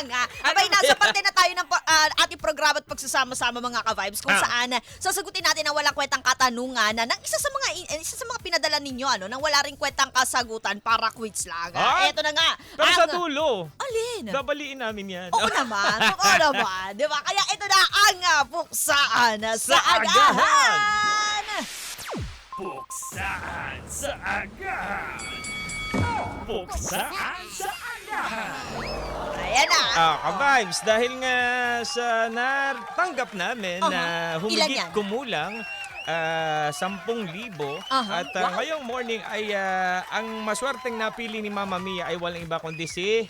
nga. Abay, nasa parte na tayo ng ating programa at pagsasama-sama mga ka-vibes kung saan sasagutin natin ang walang kwentang katanungan ng isa sa mga pinadala ninyo nang wala ring kwentang kasagutan para quiz lang. Eto na nga. Pero sa dulo. Alin? Babaliin namin yan. Oo naman. Di ba? Kaya ito na ang puksaan sa agahan. Puksaan sa agahan. Puksaan sa agahan. Ayan na. Ka-vibes, dahil nga sa natanggap namin na humigit kumulang 10,000 at ngayong morning ay ang maswerteng napili ni Mama Mia ay walang iba kundi si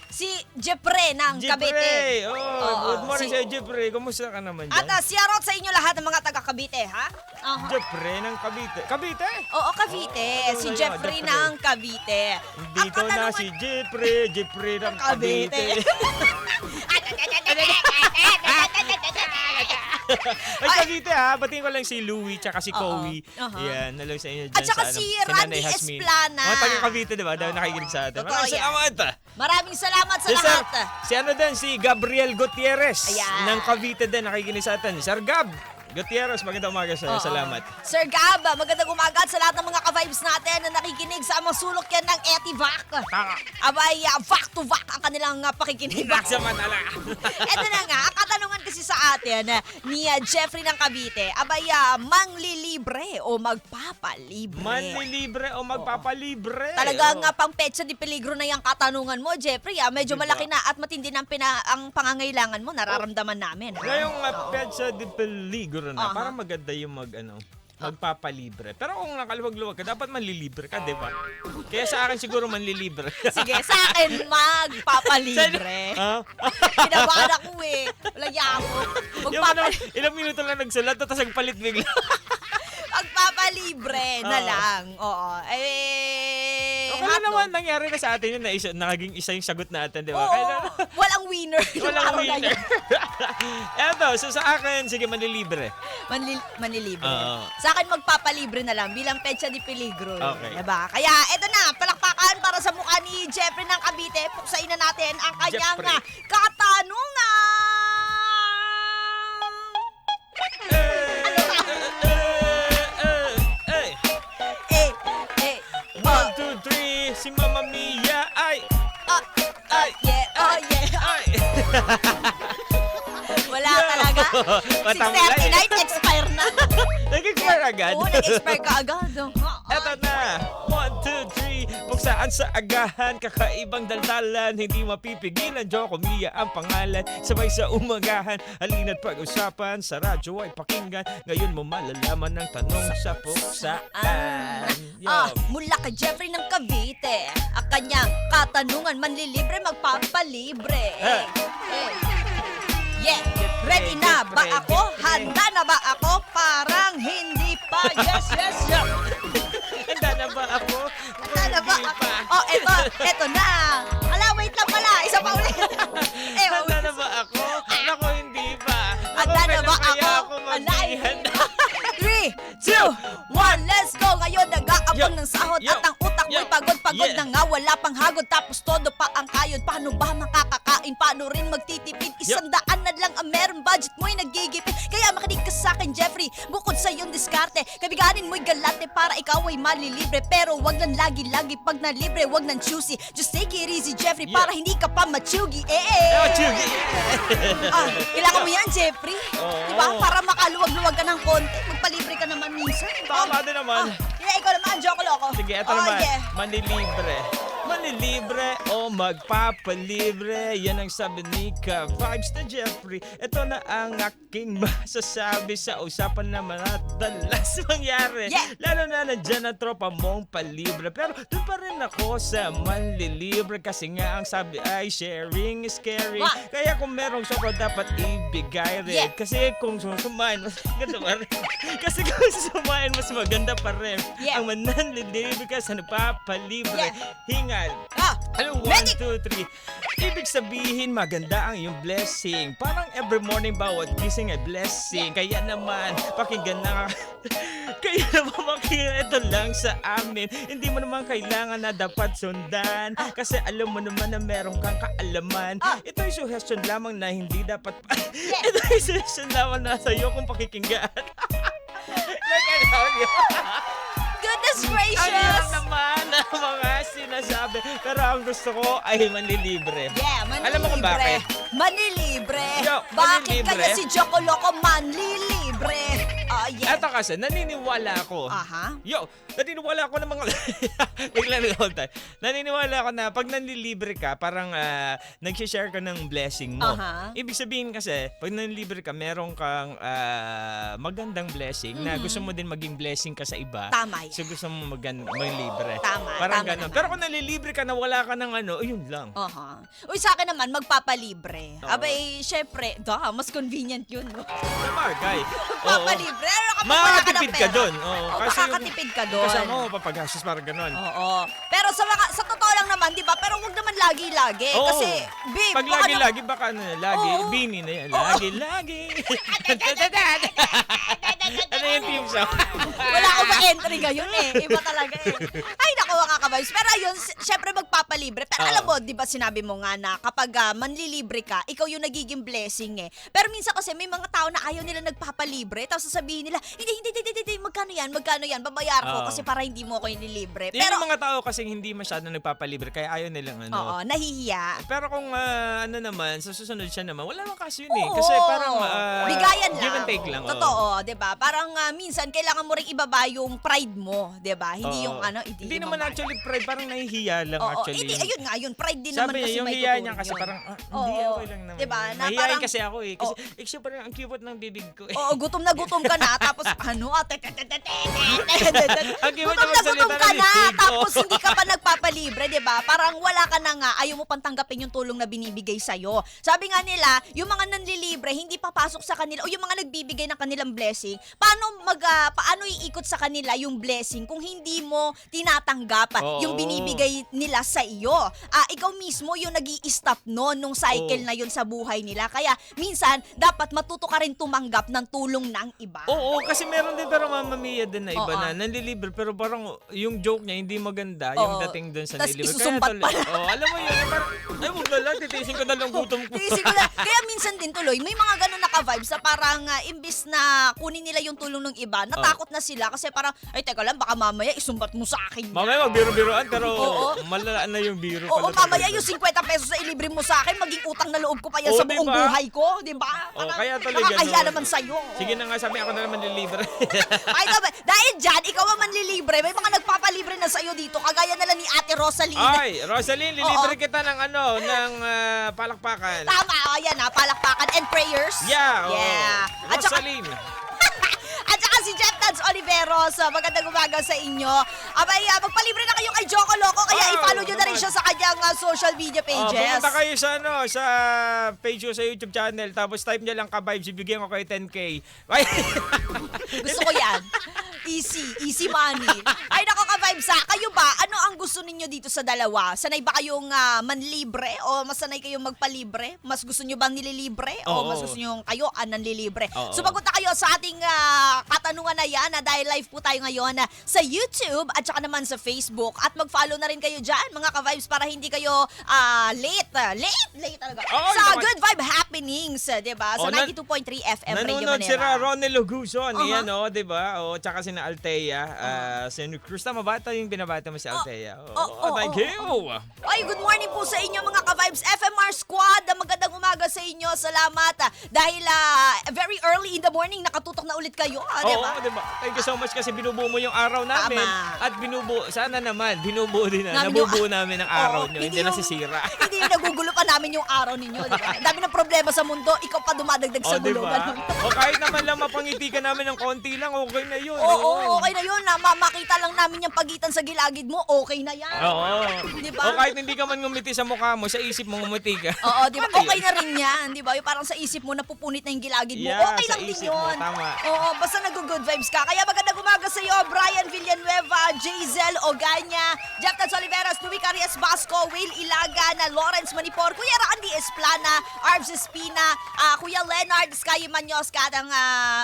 Jeffrey ng Cavite. Good morning sa Jeffrey. Kumusta ka naman dyan? At shoutout sa inyo lahat ng mga taga Cavite, ha? Jeffrey ng Cavite. Cavite? Oo, Cavite. Si Jeffrey ng Cavite. Dito na si Jeffrey ng Cavite. Ay, Cavite batiin ko lang si Louie tsaka si Cowie. Yan, naloy sa inyo dyan. At saka si Randy Esplana. Mga taga Cavite, diba? Dahil nakikinig sa atin. Maraming salamat. Maraming salamat sa lahat. Si ano din, si Gabriel Gutierrez. Ayan. Ng Cavite din, nakikinig sa atin. Sir Gab Gutierrez, magandang umaga sa'yo. Salamat. Sir Gab, magandang umaga sa lahat ng mga ka-vibes natin na nakikinig sa amang sulok yan ng Etivac. Abay, vac to vac ang kanilang pakikinig. Vac sa Manala. Ito na nga, ang katanungan kasi sa atin ni Jeffrey ng Cavite, abay, manglilibre o magpapalibre? Manlilibre o magpapalibre? Talagang pang petsa di peligro na yung katanungan mo, Jeffrey. Medyo malaki na at matindi na ang pangangailangan mo, nararamdaman namin. Ngayong petsa di peligro na, para maganda yung magpapalibre. Pero kung nakaluwag-luwag ka, dapat manlilibre ka, di ba? Kaya sa akin siguro manlilibre. Sige, sa akin magpapalibre. Kinabahan ako Walang yako. Ilang minuto lang nagsulat, tapos nagpalit bigla. Magpapalibre na lang. Oo. Okay naman, nangyari na sa atin yun na naging isa yung sagot natin, di ba? Walang winner. Walang winner. Eto, so sa akin, sige, manlilibre. Manlilibre. Sa akin, magpapalibre na lang bilang petsa di peligro. Okay. Diba? Kaya, eto na, palakpakan para sa mukha ni Jeffrey ng Cavite. Puksain na natin ang kanyang katanungan. One, two, three, si Mama Mia ay wala talaga. 6:39, expire na. Nag-expire agad? Oo, nag-expire ka agad. Eto na. 1, 2, 3. Puksaan sa agahan. Kakaibang daldalan. Hindi mapipigilan. Joko Mia ang pangalan. Sabay sa umagahan. Halina't pag-usapan. Sa radyo ay pakinggan. Ngayon mo malalaman ang tanong sa puksaan. Mula kay Jeffrey ng Cavite. Ang kanyang katanungan, manlilibre, magpapalibre. Ready na ba ako? Handa na ba ako? Parang hindi pa. Yes. Handa na ba ako? Handa na ba ako? Eto na. Wait lang pala. Isa pa ulit. Handa na ba ako? Naku, hindi pa. Handa na ba ako? 3, 2, 1, let's go! Ngayon nag-aabang ng sahod at ang utak mo'y pagod na nga, wala pang hagod tapos todo pa ang kayod. Paano ba makakakain? Paano rin magtitipid? 100 na lang ang meron, budget mo'y nagigipit. Kaya makinig ka sa akin, Jeffrey, bukod sa iyong diskarte, kabiganin mo'y galate para ikaw ay malilibre. Pero wag lang lagi-lagi pag nalibre, wag nang choosy. Just take it easy, Jeffrey, para hindi ka pa machugi. Kailangan mo yan, Jeffrey. Diba? Para makaluwag-luwag ka ng konti, magpalibre ka naman minsan. Tama din naman. Ikaw naman, joke loko. Sige, ito naman. Manlilibre. Manlilibre o magpapalibre. Yan ang sabi ni Ka-Vibes na Jeffrey. Ito na ang aking masasabi sa usapan na madalas mangyari. Lalo na nandyan ang tropa mong palibre. Pero doon pa rin ako sa manlilibre. Kasi nga ang sabi ay sharing is caring. Kaya kung merong sobra dapat ibigay rin. Kasi kung sumain, mas maganda pa rin. Kasi kung sumain, mas maganda pa rin. Ang mananlilibre kasi nagpapalibre. Hinga yan. Hello, 1, Medic! 2, 3. Ibig sabihin, maganda ang iyong blessing. Parang every morning, bawat gising ay blessing. Kaya naman, pakinggan na. Kaya naman, makinggan ito lang sa amin. Hindi mo naman kailangan na dapat sundan. Kasi alam mo naman na meron kang kaalaman. Ito ay suggestion lamang na hindi dapat Ito ay suggestion lamang na sa'yo kung pakikinggan. Goodness Ang gracious! hirap naman ang mga sinasabi. Pero ang gusto ko ay manlilibre. Yeah, manlilibre. Alam mo kung bakit? Manlilibre. Yo, Bakit manlilibre? kaya si Choco Loco manlilibre? Yeah. Eto kasi, naniniwala ako. Aha. Yo, naniniwala ako ng mga... Bigla na hold time. Naniniwala ako na pag nanlilibre ka, parang nag-share ka ng blessing mo. Aha. Ibig sabihin kasi, pag nanlilibre ka, meron kang magandang blessing na gusto mo din maging blessing ka sa iba. Tama yan. So gusto mo maglibre. Tama, Parang tama ganun. naman. Pero kung nanlilibre ka na wala ka ng ano, yun lang. Aha. Uy, sa akin naman, magpapalibre. Oo. Abay, syempre, mas convenient yun, no? Sabagay. Magpapalibre. Pero kapag wala ka ng Makakatipid ka pera. doon. Makakatipid ka doon. Kasama mo, papagastos parang ganun. Oo. Pero sa totoo lang naman, di ba? Pero wag naman lagi-lagi. Oo. Kasi, babe, Pag baka lagi-lagi, baka ano, lagi, Oo. bini na yan. Oo. Lagi-lagi. Ano yung team song? wala ko ma-entry ngayon eh. Iba talaga eh. Ay, naku, mga ka-vibes. Pero ayun, syempre magpapalibre. Pero Oo. alam mo, di ba sinabi mo nga na kapag manlilibre ka, ikaw yung nagiging blessing eh. Pero minsan kasi may mga tao na ayaw nila nagpapalibre. Tapos sasabihin nila, hindi, magkano yan? Babayar ko Oo. kasi para hindi mo ako inilibre. Yung Pero, mga tao kasing hindi masyado nagpapalibre, kaya ayaw nilang ano. oo, nahihiya. Pero kung ano naman, sa susunod siya naman, wala naman kaso yun eh. Oo. Kasi parang bigayan lang. give and take lang. oo. Totoo, 'di ba? Parang minsan kailangan mo ring ibaba yung pride mo, 'di ba? Hindi Oo. yung ano, Hindi naman actually pride, parang nahihiya lang Oo, actually. hindi, ayun nga, yun, pride din naman Sabi kasi niya, yung may hiya tuturing niya kasi yun. parang, hindi Oo. okay lang naman. Diba? Na Mahihayin parang- kasi ako eh. Kasi, Oo. actually parang ang cute ng bibig ko eh. Oo, gutom na gutom ka na, tapos ano, Ang cute gutom ng na salita gutom ka ng na, bibig ko. tapos hindi ka pa nagpapalibre, di ba? Parang wala ka na nga, ayaw mo pang tanggapin yung tulong na binibigay sa'yo. Sabi nga nila, yung mga nanlilibre, hindi papasok sa kanila, o yung mga nagbibigay ng kanilang blessing, paano iikot sa kanila yung blessing kung hindi mo tinatanggap Oo. yung binibigay nila sa iyo? Ikaw mismo yung nag-i-stop nung cycle Oo. na yun sa buhay nila. Kaya minsan, dapat matuto ka rin tumanggap ng tulong ng iba. Oo, kasi meron din pero mamamiya din na iba Oo. na nanlilibre pero parang yung joke niya hindi maganda yung Oo. dating doon sa Tas nililibre. isusumbat pa. Alam mo yun, parang, ay wag na lang, titiisin ko na lang gutom ko. Tiisin ko lang. Kaya minsan din tuloy, may mga ganun na ka-vibes na parang imbis na kunin nila yung tulong ng iba, natakot na sila kasi parang, ay teka lang, baka mamaya isumbat mo sa akin. Mamaya magbiro-biroan pero Oo. malala na yung biro Oo, pala. mamaya yung 50 pesos na ilibre mo sa akin, maging utang na loob ko pa yan Oo, sa buong diba? buhay ko, di ba? Oo, kaya tuloy nakakahiya ganun. naman sa'yo. Sige na nga, sabi ako na naman nililibre. Ay, dahil dyan, ikaw ang manlilibre, may mga nagpapalibre na sa'yo dito, kagaya na lang ni Ate Rosalina. Ay, Rosaline, lilibre kita ng palakpakan. Tama, ayan palakpakan and prayers. Yeah, oo. Yeah. At saka, Rosaline. at saka si Jeff Tans Oliveros, magandang umaga sa inyo. Abay, magpalibre na kayo kay Choco Loco, kaya Oh, i-follow nyo na rin naman. siya sa kanyang social media pages. Pumunta kayo sa sa page ko sa YouTube channel tapos type niya lang ka-vibes, ibigyan ko kayo 10K. Ay, Gusto ko yan. Easy money. Ay, nako ka-vibes kayo ba? Ano ang gusto ninyo dito sa dalawa? Sanay ba kayong manlibre o masanay kayong magpalibre? Mas gusto nyo bang nililibre o Oo. mas gusto nyo kayo nanlilibre? Oo. Sumagot na kayo sa ating katanungan na yan dahil live po tayo ngayon sa YouTube at saka naman sa Facebook at mag-follow na rin kayo dyan mga ka-vibes para hindi kayo late talaga. Oo, sa naman. Good Vibe Happenings, diba? Sa Oh, 92.3 FM Radio nanonood si Manila. Ronel Luguson, Uh-huh. yan di ba? O, tsaka si Althea, si Cruz. Tama ba ito yung binabata mo si Althea? Thank you. Ay, good morning po sa inyo mga ka-vibes FMR Squad. Magandang umaga sa inyo. Salamat. Dahil very early in the morning, nakatutok na ulit kayo. Di ba? Oo, diba? Thank you so much kasi binubuo mo yung araw namin. Tama. At sana naman, binubuo din Namin yung- nabubuo namin ang araw Oo, nyo. Hindi yung- nasisira. Hindi yung nagugulo pa namin yung araw ninyo. Di ba? Ang dami ng problema sa mundo, ikaw pa dumadagdag sa gulo. diba? Ganun. O kahit naman lang mapangiti ka namin ng konti lang, okay na yun. Oo, okay na yun. Makita lang namin yung pagitan sa gilagid mo, okay na yan. Oo. Di ba? O kahit hindi ka man ngumiti sa mukha mo, sa isip mo ngumiti ka. Oo, di ba? Ano yun? Okay na rin yan, di ba? Yung parang sa isip mo, napupunit na yung gilagid mo. Yeah, Okay sa lang din isip mo, yun. tama. Oo, basta nag-good vibes ka. Kaya magandang umaga sa iyo, Brian Villanueva, Jazel Oganya, Jactas Oliveras, Louie Carias Basco, Will Ilaga, Lawrence Manipor, Kuya Randy Esplana, Arvs Espina, Kuya Leonard Sky Manyoska, at ang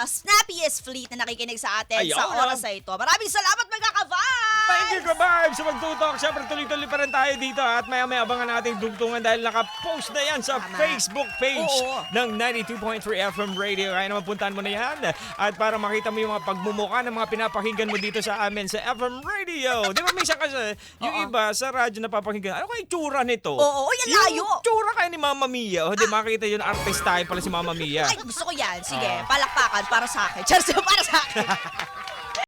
Snappiest Fleet na nakikinig sa atin Ayaw, sa no? oras na ito. Maraming salamat mga ka-vibes! Thank you, Kabarbs, sa magtutok. Siyempre, tuloy-tuloy pa rin tayo dito at maya-maya abangan nating dugtungan dahil naka-post na yan sa Tama. Facebook page Oo. ng 92.3 FM Radio. Kaya naman puntahan mo na yan at para makita mo yung mga pagmumukha ng mga pinapakinggan mo dito sa amin sa FM Radio. Di ba minsan kasi yung Oo. iba sa radyo na papakinggan, ano kaya tsura nito? Oo, yan layo. Yung tsura kayo ni Mama Mia. O di makita yun, artist tayo pala si Mama Mia. Ay, gusto ko yan. Sige, palakpakan para sa akin. Cheers, para sa akin.